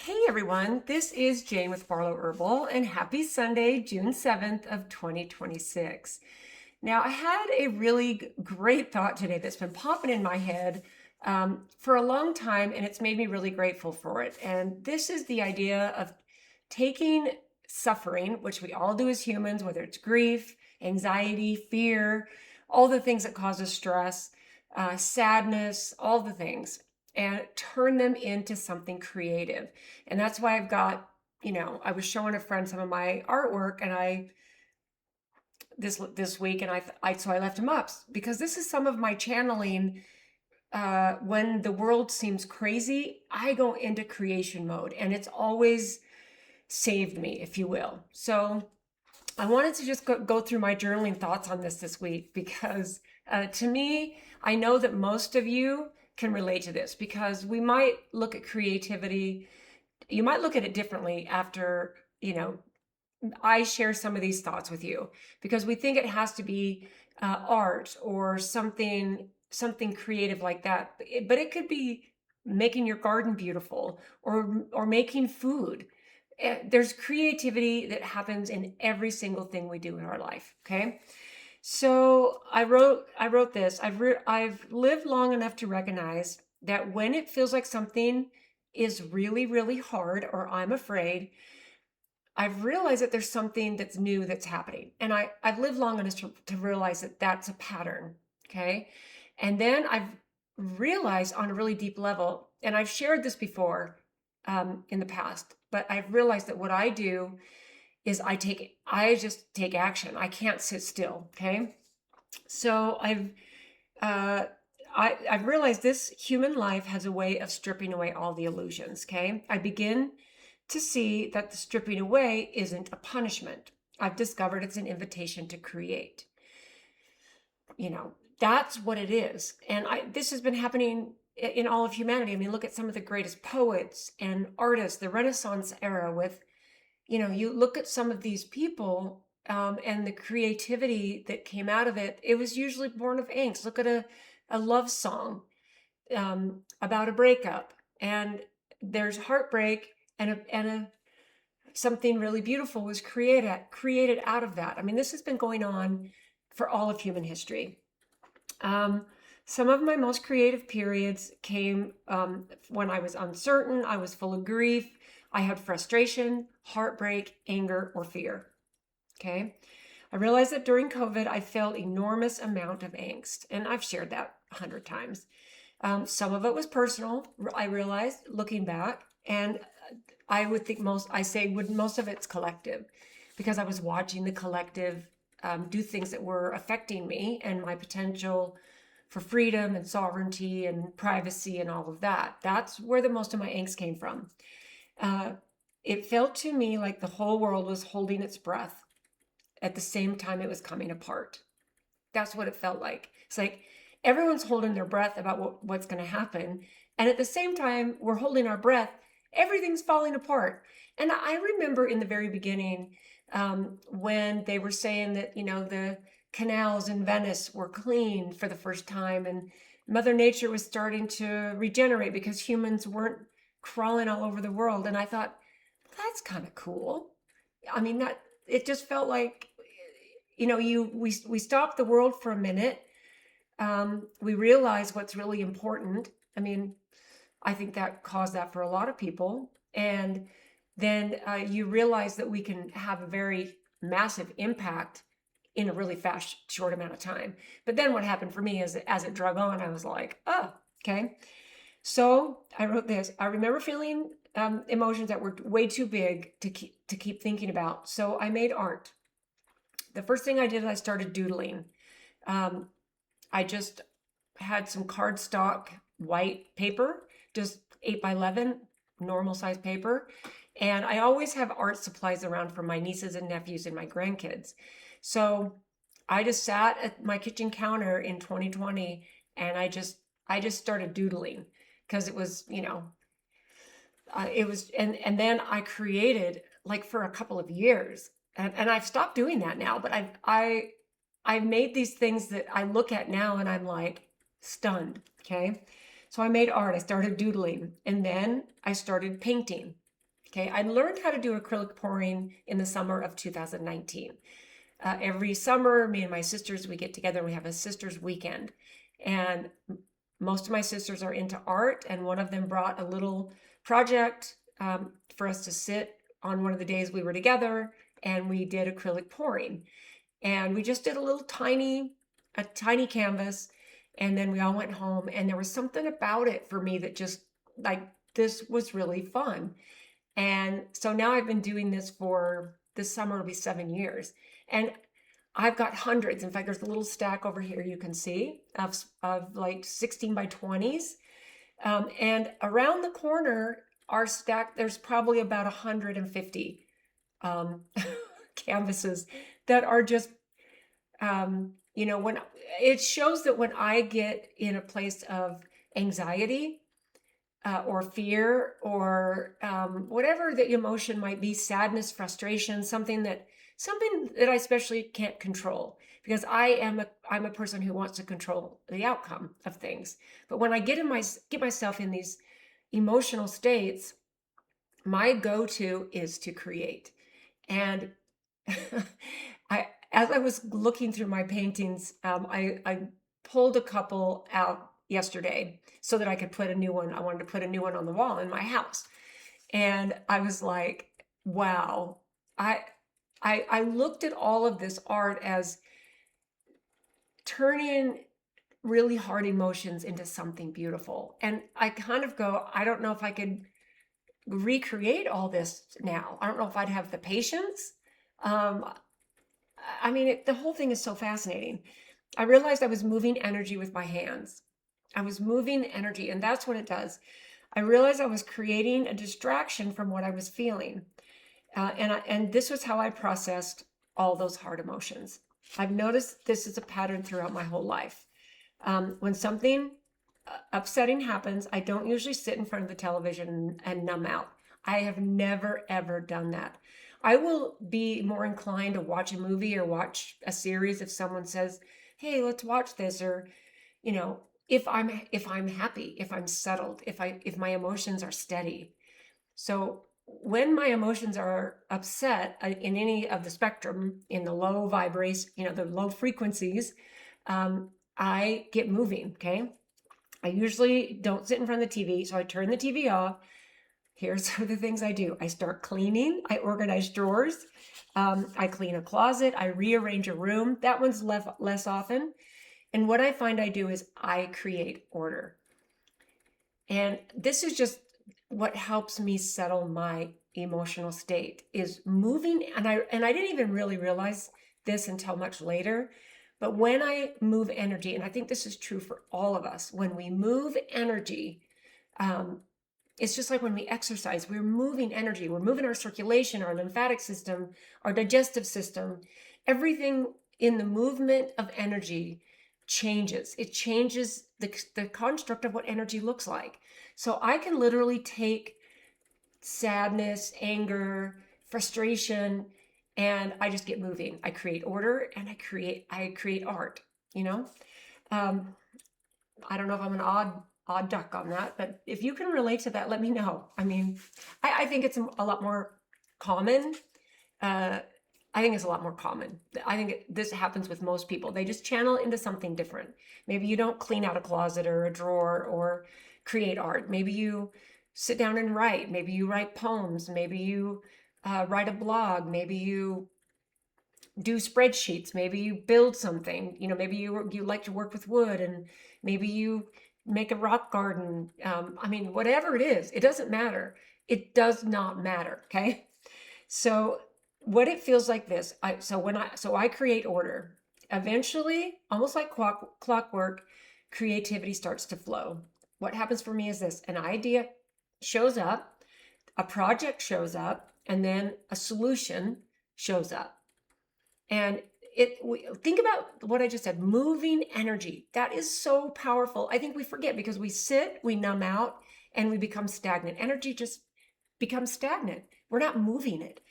Hey everyone, this is Jane with Barlow Herbal, and happy Sunday, June 7th of 2026. Now, I had a really great thought today that's been popping in my head for a long time, and it's made me really grateful for it. And this is the idea of taking suffering, which we all do as humans, whether it's grief, anxiety, fear, all the things that cause us stress, sadness, all the things, and turn them into something creative. And that's why I've got, I was showing a friend some of my artwork, and I this week, and I left them up because this is some of my channeling. When the world seems crazy, I go into creation mode, and it's always saved me, if you will. So I wanted to just go through my journaling thoughts on this week because to me, I know that most of you can relate to this because we might look at creativity, you might look at it differently after, I share some of these thoughts with you because we think it has to be art or something creative like that. But it could be making your garden beautiful or making food. There's creativity that happens in every single thing we do in our life. Okay. So I wrote this. I've lived long enough to recognize that when it feels like something is really, really hard or I'm afraid, I've realized that there's something that's new that's happening. And I've lived long enough to realize that that's a pattern. Okay. And then I've realized on a really deep level, and I've shared this before in the past, but I've realized that what I do is I just take action. I can't sit still. Okay. So uh, I've realized this human life has a way of stripping away all the illusions. Okay. I begin to see that the stripping away isn't a punishment. I've discovered it's an invitation to create. That's what it is. And this has been happening in all of humanity. I mean, look at some of the greatest poets and artists, the Renaissance era with, you look at some of these people and the creativity that came out of it, it was usually born of angst. Look at a love song about a breakup, and there's heartbreak and something really beautiful was created out of that. I mean, this has been going on for all of human history. Some of my most creative periods came when I was uncertain, I was full of grief, I had frustration, heartbreak, anger, or fear. Okay. I realized that during COVID, I felt enormous amount of angst, and I've shared that 100 times. Some of it was personal, I realized looking back, and I would think most of it's collective because I was watching the collective do things that were affecting me and my potential for freedom and sovereignty and privacy and all of that. That's where the most of my angst came from. It felt to me like the whole world was holding its breath at the same time it was coming apart. That's what it felt like. It's like everyone's holding their breath about what's going to happen. And at the same time, we're holding our breath, everything's falling apart. And I remember in the very beginning when they were saying that, the canals in Venice were clean for the first time and Mother Nature was starting to regenerate because humans weren't crawling all over the world. And I thought, that's kind of cool. I mean, that it just felt like, we stopped the world for a minute. We realized what's really important. I mean, I think that caused that for a lot of people. And then you realize that we can have a very massive impact in a really fast, short amount of time. But then what happened for me is as it drug on, I was like, oh, okay. So I wrote this. I remember feeling emotions that were way too big to keep thinking about. So I made art. The first thing I did, I started doodling. I just had some cardstock white paper, just 8x11, normal size paper. And I always have art supplies around for my nieces and nephews and my grandkids. So I just sat at my kitchen counter in 2020 and I just started doodling because it was, it was, and then I created like for a couple of years and I've stopped doing that now, but I've made these things that I look at now and I'm like stunned. Okay. So I made art. I started doodling and then I started painting. Okay, I learned how to do acrylic pouring in the summer of 2019. Every summer, me and my sisters, we get together and we have a sisters weekend. And most of my sisters are into art, and one of them brought a little project for us to sit on one of the days we were together, and we did acrylic pouring. And we just did a tiny canvas, and then we all went home, and there was something about it for me that just like, this was really fun. And so now I've been doing this for this summer will be 7 years. And I've got hundreds. In fact, there's a little stack over here you can see of like 16 by 20s. And around the corner, our stack, there's probably about 150 um, canvases that are just, when it shows that when I get in a place of anxiety, or fear, or whatever the emotion might be, sadness, frustration, something that I especially can't control, because I'm a person who wants to control the outcome of things. But when I get myself in these emotional states, my go-to is to create. And as I was looking through my paintings, I pulled a couple out yesterday so that I could put a new one. I wanted to put a new one on the wall in my house. And I was like, wow. I looked at all of this art as turning really hard emotions into something beautiful. And I kind of go, I don't know if I could recreate all this now. I don't know if I'd have the patience. Um, I mean, the whole thing is so fascinating. I realized I was moving energy with my hands. I was moving energy, and that's what it does. I realized I was creating a distraction from what I was feeling. And this was how I processed all those hard emotions. I've noticed this is a pattern throughout my whole life. When something upsetting happens, I don't usually sit in front of the television and numb out. I have never, ever done that. I will be more inclined to watch a movie or watch a series if someone says, "Hey, let's watch this," or, if I'm happy, if I'm settled, if my emotions are steady. So when my emotions are upset, in any of the spectrum, in the low vibration, the low frequencies, I get moving. Okay. I usually don't sit in front of the TV, so I turn the TV off. Here's some of the things I do. I start cleaning. I organize drawers. I clean a closet. I rearrange a room. That one's less often. And what I find I do is I create order. And this is just what helps me settle my emotional state, is moving. And I didn't even really realize this until much later. But when I move energy, and I think this is true for all of us, when we move energy, it's just like when we exercise, we're moving energy, we're moving our circulation, our lymphatic system, our digestive system. Everything in the movement of energy changes. It changes the construct of what energy looks like. So I can literally take sadness, anger, frustration, and I just get moving. I create order, and I create art, you know? Um, I don't know if I'm an odd duck on that, but if you can relate to that, let me know. I mean, I think it's a lot more common. Uh, I think it's a lot more common. I think this happens with most people. They just channel into something different. Maybe you don't clean out a closet or a drawer or create art. Maybe you sit down and write. Maybe you write poems. Maybe you write a blog. Maybe you do spreadsheets. Maybe you build something. Maybe you like to work with wood, and maybe you make a rock garden. I mean, whatever it is, it doesn't matter. It does not matter. Okay. So what it feels like this, I create order. Eventually, almost like clockwork, creativity starts to flow. What happens for me is this: an idea shows up, a project shows up, and then a solution shows up. And think about what I just said, moving energy. That is so powerful. I think we forget because we sit, we numb out, and we become stagnant. Energy just becomes stagnant. We're not moving it.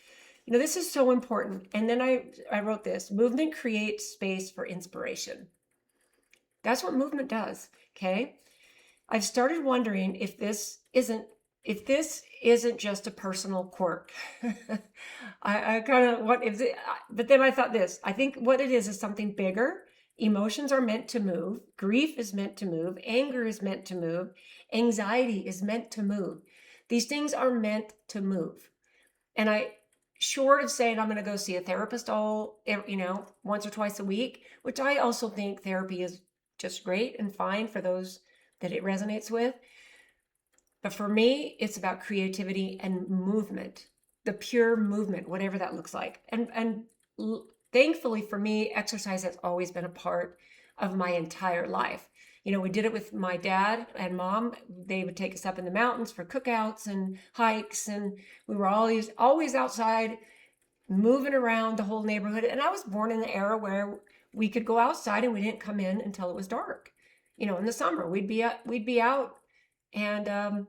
This is so important. And then I wrote this: movement creates space for inspiration. That's what movement does. Okay. I've started wondering if this isn't if this isn't just a personal quirk, I kind of what if it, but then I thought this. I think what it is something bigger. Emotions are meant to move. Grief is meant to move. Anger is meant to move. Anxiety is meant to move. These things are meant to move. And I, short of saying I'm going to go see a therapist once or twice a week, which I also think therapy is just great and fine for those that it resonates with. But for me, it's about creativity and movement, the pure movement, whatever that looks like. And thankfully for me, exercise has always been a part of my entire life. We did it with my dad and mom. They would take us up in the mountains for cookouts and hikes, and we were always outside, moving around the whole neighborhood. And I was born in the era where we could go outside and we didn't come in until it was dark. In the summer, we'd be out, and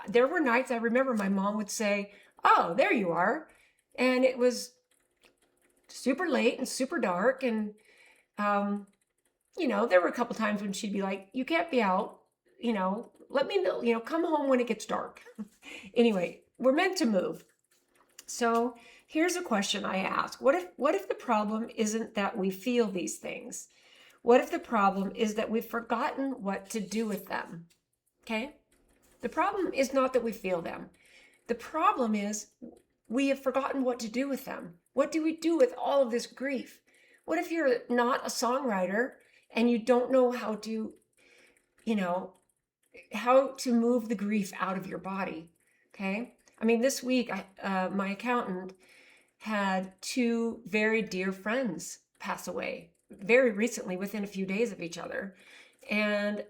there were nights I remember my mom would say, "Oh, there you are," and it was super late and super dark, and there were a couple times when she'd be like, "You can't be out, let me know, come home when it gets dark." Anyway, we're meant to move. So here's a question I ask: What if the problem isn't that we feel these things? What if the problem is that we've forgotten what to do with them? Okay. The problem is not that we feel them. The problem is we have forgotten what to do with them. What do we do with all of this grief? What if you're not a songwriter and you don't know you know, how to move the grief out of your body? Okay. I mean, this week, my accountant had two very dear friends pass away very recently, within a few days of each other. And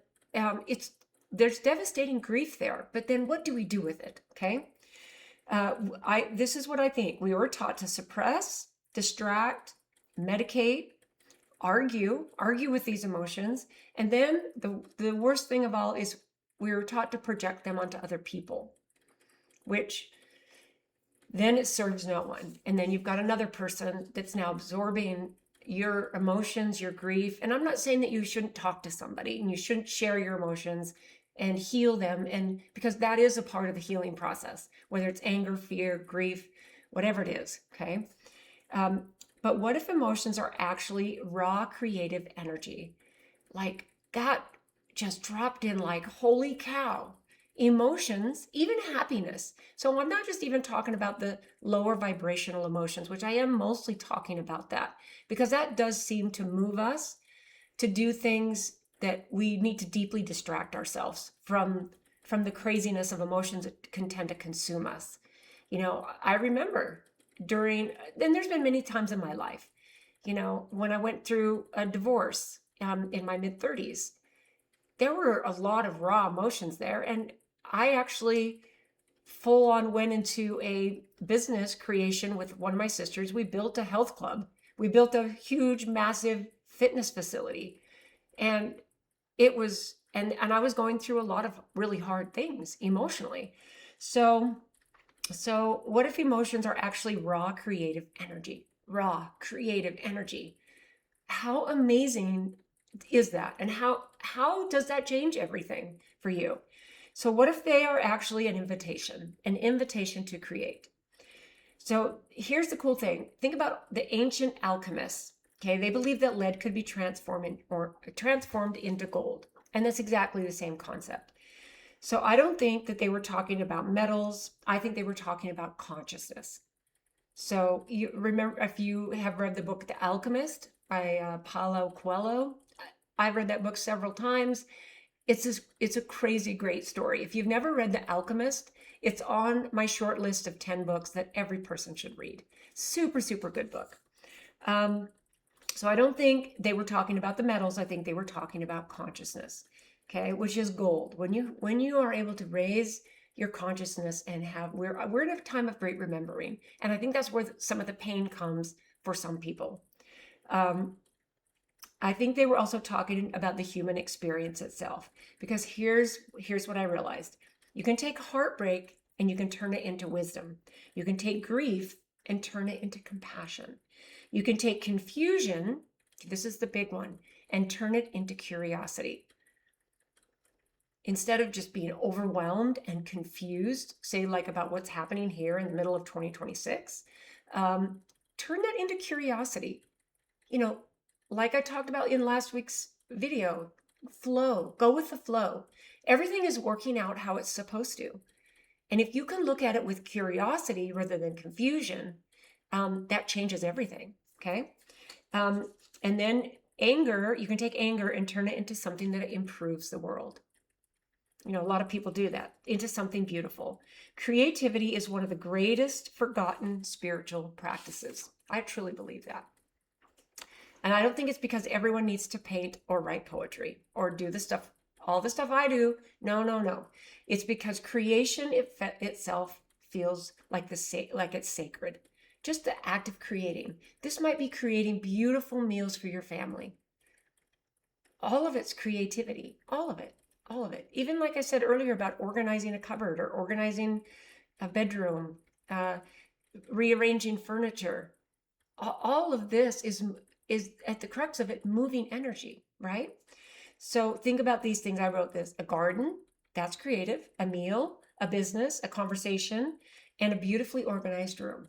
there's devastating grief there, but then what do we do with it? Okay. This is what I think. We were taught to suppress, distract, medicate, argue with these emotions. And then the worst thing of all is we were taught to project them onto other people, which then it serves no one. And then you've got another person that's now absorbing your emotions, your grief. And I'm not saying that you shouldn't talk to somebody and you shouldn't share your emotions and heal them, and because that is a part of the healing process, whether it's anger, fear, grief, whatever it is. Okay. But what if emotions are actually raw creative energy? Like that just dropped in like, holy cow. Emotions, even happiness. So I'm not just even talking about the lower vibrational emotions, which I am mostly talking about that, because that does seem to move us to do things that we need to deeply distract ourselves from the craziness of emotions that can tend to consume us. I remember then there's been many times in my life, when I went through a divorce in my mid 30s, there were a lot of raw emotions there. And I actually full on went into a business creation with one of my sisters. We built a health club. We built a huge, massive fitness facility. And and I was going through a lot of really hard things emotionally. So what if emotions are actually raw creative energy? Raw creative energy. How amazing is that? And how does that change everything for you? So what if they are actually an invitation to create? So here's the cool thing. Think about the ancient alchemists. Okay, they believed that lead could be transformed into gold. And that's exactly the same concept. So I don't think that they were talking about metals. I think they were talking about consciousness. So you remember, if you have read the book The Alchemist by Paulo Coelho, I've read that book several times. It's a crazy great story. If you've never read The Alchemist, it's on my short list of 10 books that every person should read. Super, super good book. So I don't think they were talking about the metals. I think they were talking about consciousness, okay, which is gold. When you are able to raise your consciousness and we're in a time of great remembering, and I think that's where some of the pain comes for some people. I think they were also talking about the human experience itself, because here's what I realized. You can take heartbreak and you can turn it into wisdom. You can take grief and turn it into compassion. You can take confusion, this is the big one, and turn it into curiosity. instead of just being overwhelmed and confused, say like about what's happening here in the middle of 2026, turn that into curiosity. You know, like I talked about in last week's video, flow, go with the flow. Everything is working out how it's supposed to. And if you can look at it with curiosity rather than confusion, that changes everything. Okay. And then anger, you can take anger and turn it into something that improves the world. You know, a lot of people do that, into something beautiful. Creativity is one of the greatest forgotten spiritual practices. I truly believe that. And I don't think it's because everyone needs to paint or write poetry or do the stuff, all the stuff I do. No, no, no. It's because creation itself feels like like it's sacred. Just the act of creating. This might be creating beautiful meals for your family. All of it's creativity. All of it. All of it. Even like I said earlier about organizing a cupboard or organizing a bedroom, rearranging furniture. All of this is at the crux of it moving energy, right? So think about these things. I wrote this: a garden, that's creative; a meal, a business, a conversation, and a beautifully organized room.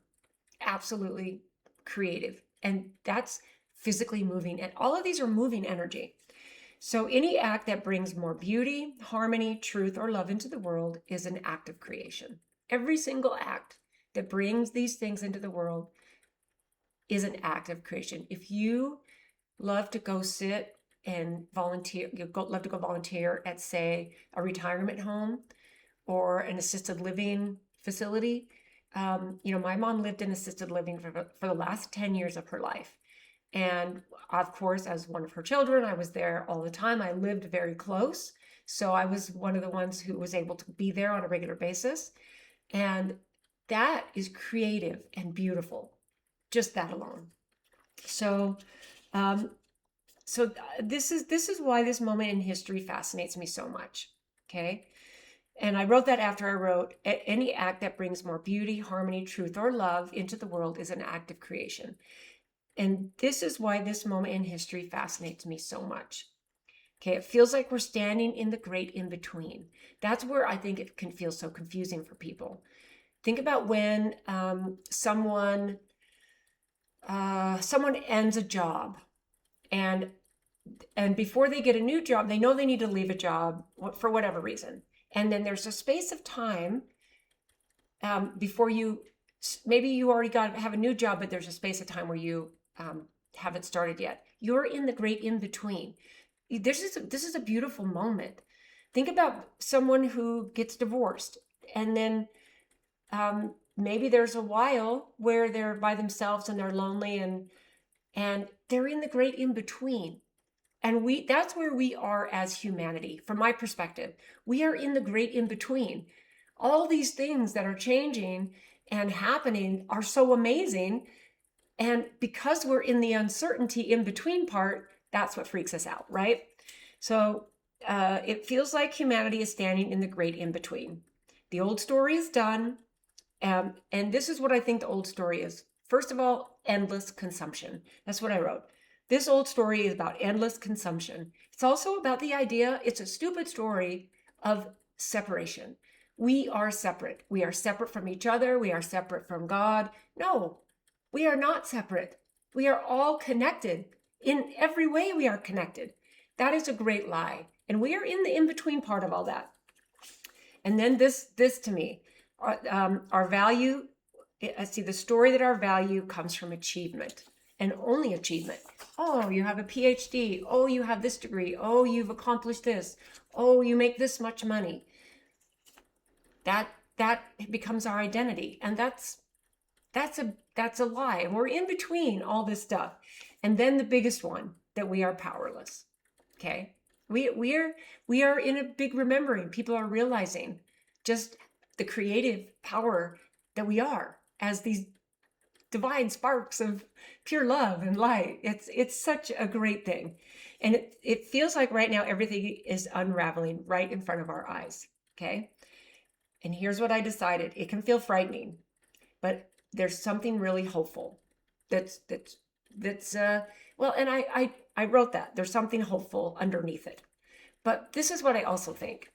Absolutely creative. And that's physically moving. And all of these are moving energy. So any act that brings more beauty, harmony, truth, or love into the world is an act of creation. Every single act that brings these things into the world is an act of creation. If you love to go sit and volunteer, love to go volunteer at, say, a retirement home or an assisted living facility. My mom lived in assisted living for the last 10 years of her life. And of course, as one of her children, I was there all the time. I lived very close. So I was one of the ones who was able to be there on a regular basis. And that is creative and beautiful, just that alone. So, this is why this moment in history fascinates me so much. Okay. And I wrote that after I wrote, any act that brings more beauty, harmony, truth, or love into the world is an act of creation. And this is why this moment in history fascinates me so much. Okay, it feels like we're standing in the great in-between. That's where I think it can feel so confusing for people. Think about when someone ends a job, and before they get a new job, they know they need to leave a job for whatever reason. And then there's a space of time before maybe you already have a new job, but there's a space of time where you haven't started yet. You're in the great in-between. This is a beautiful moment. Think about someone who gets divorced, and then maybe there's a while where they're by themselves and they're lonely, and they're in the great in-between. And that's where we are as humanity. From my perspective, we are in the great in-between. All these things that are changing and happening are so amazing. And because we're in the uncertainty in between part, that's what freaks us out, right? So it feels like humanity is standing in the great in between. The old story is done. And this is what I think the old story is. First of all, endless consumption. That's what I wrote. This old story is about endless consumption. It's also about the idea, it's a stupid story of separation. We are separate. We are separate from each other. We are separate from God. No, we are not separate. We are all connected. In every way, we are connected. That is a great lie. And we are in the in-between part of all that. And then this to me, our value, see, the story that our value comes from achievement and only achievement. Oh, you have a PhD. Oh, you have this degree. Oh, you've accomplished this. Oh, you make this much money. That becomes our identity. And that's a lie. And we're in between all this stuff. And then the biggest one, that we are powerless. Okay? We are in a big remembering. People are realizing just the creative power that we are as these divine sparks of pure love and light. It's such a great thing. And it feels like right now everything is unraveling right in front of our eyes. Okay? And here's what I decided. It can feel frightening, but there's something really hopeful. That's well, and I wrote that. There's something hopeful underneath it. But this is what I also think.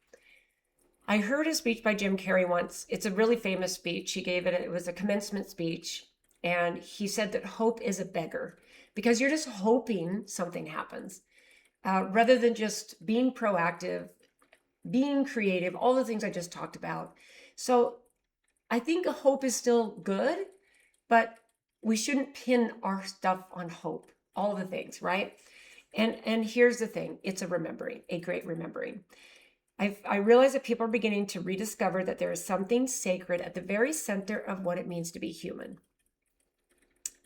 I heard a speech by Jim Carrey once. It's a really famous speech. He gave it, it was a commencement speech. And he said that hope is a beggar because you're just hoping something happens rather than just being proactive, being creative, all the things I just talked about. So I think hope is still good, but we shouldn't pin our stuff on hope, all the things, right? And here's the thing, it's a remembering, a great remembering. I realize that people are beginning to rediscover that there is something sacred at the very center of what it means to be human.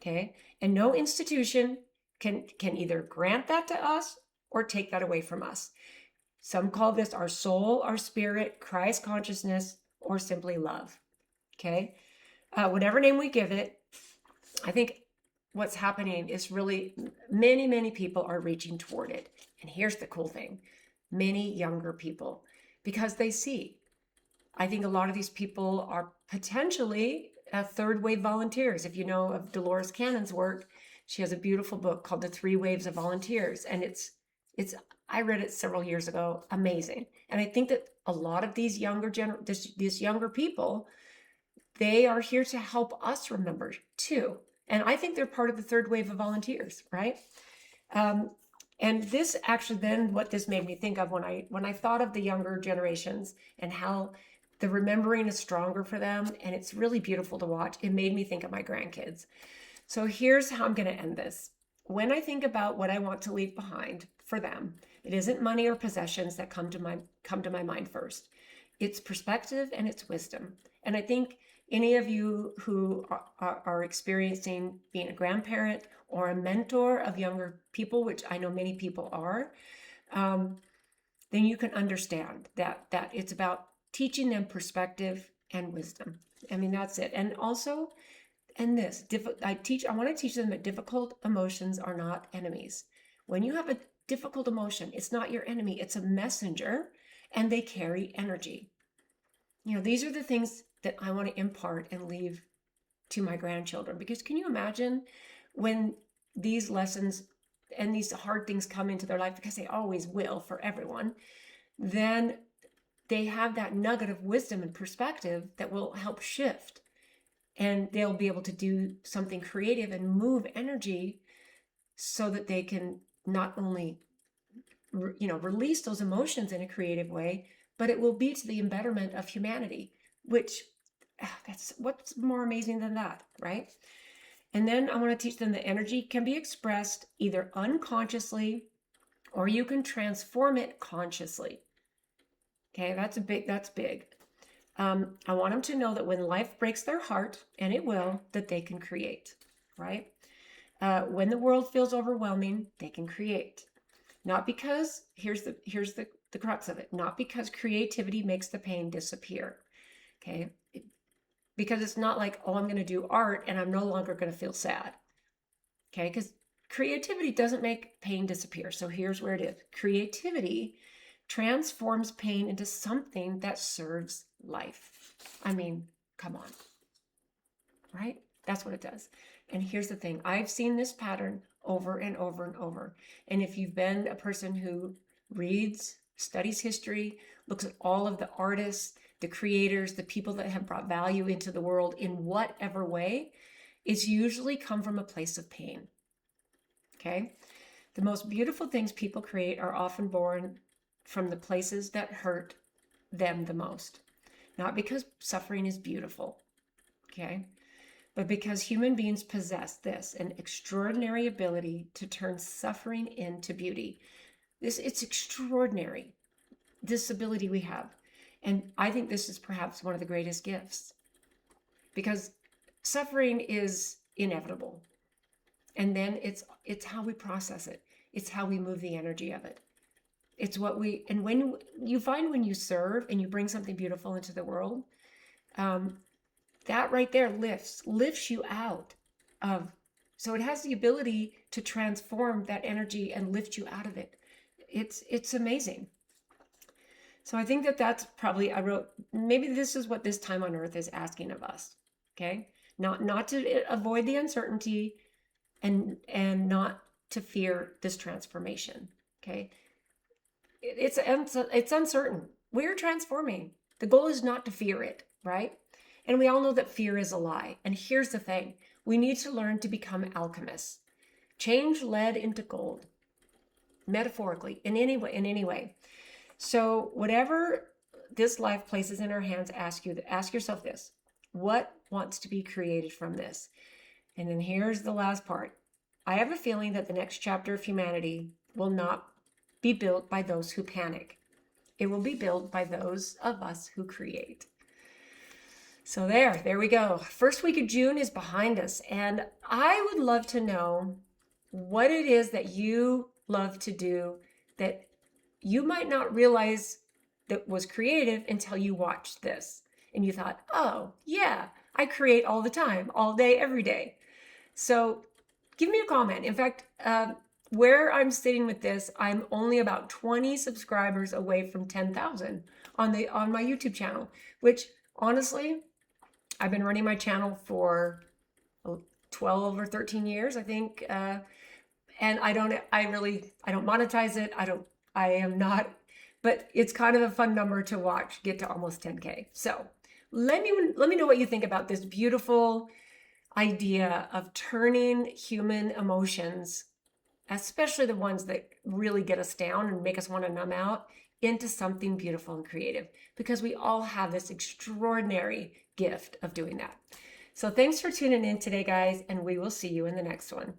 Okay? And no institution can either grant that to us or take that away from us. Some call this our soul, our spirit, Christ consciousness, or simply love. Okay? Whatever name we give it, I think what's happening is really many people are reaching toward it. And here's the cool thing, many younger people, because they see. I think a lot of these people are potentially third wave volunteers. If you know of Dolores Cannon's work, she has a beautiful book called The Three Waves of Volunteers. And it's I read it several years ago, amazing. And I think that a lot of these these younger people, they are here to help us remember too. And I think they're part of the third wave of volunteers, right? And this actually then what this made me think of when I thought of the younger generations and how the remembering is stronger for them, and it's really beautiful to watch. It made me think of my grandkids. So here's how I'm going to end this. When I think about what I want to leave behind for them, it isn't money or possessions that come to my mind first. It's perspective and it's wisdom. And I think any of you who are experiencing being a grandparent or a mentor of younger people, which I know many people are, then you can understand that it's about teaching them perspective and wisdom. I mean, that's it. And also, I want to teach them that difficult emotions are not enemies. When you have a difficult emotion, it's not your enemy, it's a messenger, and they carry energy. These are the things that I want to impart and leave to my grandchildren. Because can you imagine when these lessons and these hard things come into their life, because they always will for everyone, then they have that nugget of wisdom and perspective that will help shift. And they'll be able to do something creative and move energy so that they can not only release those emotions in a creative way, but it will be to the betterment of humanity, which that's what's more amazing than that, right? And then I want to teach them that energy can be expressed either unconsciously or you can transform it consciously. Okay, that's big. I want them to know that when life breaks their heart, and it will, that they can create, right? When the world feels overwhelming, they can create. Not because, here's the crux of it, not because creativity makes the pain disappear, okay? Because it's not like, oh, I'm going to do art and I'm no longer going to feel sad, okay? Because creativity doesn't make pain disappear. So here's where it is. Creativity transforms pain into something that serves life. I mean, come on, right? That's what it does. And here's the thing. I've seen this pattern over and over and over. And if you've been a person who reads, studies history, looks at all of the artists, the creators, the people that have brought value into the world in whatever way, it's usually come from a place of pain. Okay? The most beautiful things people create are often born from the places that hurt them the most. Not because suffering is beautiful, okay? But because human beings possess this, an extraordinary ability to turn suffering into beauty. It's extraordinary, this ability we have. And I think this is perhaps one of the greatest gifts. Because suffering is inevitable. And then it's how we process it. It's how we move the energy of it. It's what and when you find when you serve and you bring something beautiful into the world, that right there lifts you out of, so it has the ability to transform that energy and lift you out of it. It's amazing. So I think that's probably, I wrote, maybe this is what this time on earth is asking of us, okay? Not to avoid the uncertainty and not to fear this transformation, okay? It's uncertain. We're transforming. The goal is not to fear it, right? And we all know that fear is a lie. And here's the thing. We need to learn to become alchemists. Change lead into gold, metaphorically, in any way. So whatever this life places in our hands, ask yourself this: what wants to be created from this? And then here's the last part. I have a feeling that the next chapter of humanity will not be built by those who panic. It will be built by those of us who create. So there we go. First week of June is behind us, and I would love to know what it is that you love to do that you might not realize that was creative until you watched this and you thought, oh yeah, I create all the time, all day, every day. So give me a comment. In fact, where I'm sitting with this, I'm only about 20 subscribers away from 10,000 on my YouTube channel, which honestly, I've been running my channel for 12 or 13 years, I think. And I don't monetize it. I am not, but it's kind of a fun number to watch get to almost 10K. So let me know what you think about this beautiful idea of turning human emotions, especially the ones that really get us down and make us want to numb out, into something beautiful and creative, because we all have this extraordinary gift of doing that. So thanks for tuning in today, guys, and we will see you in the next one.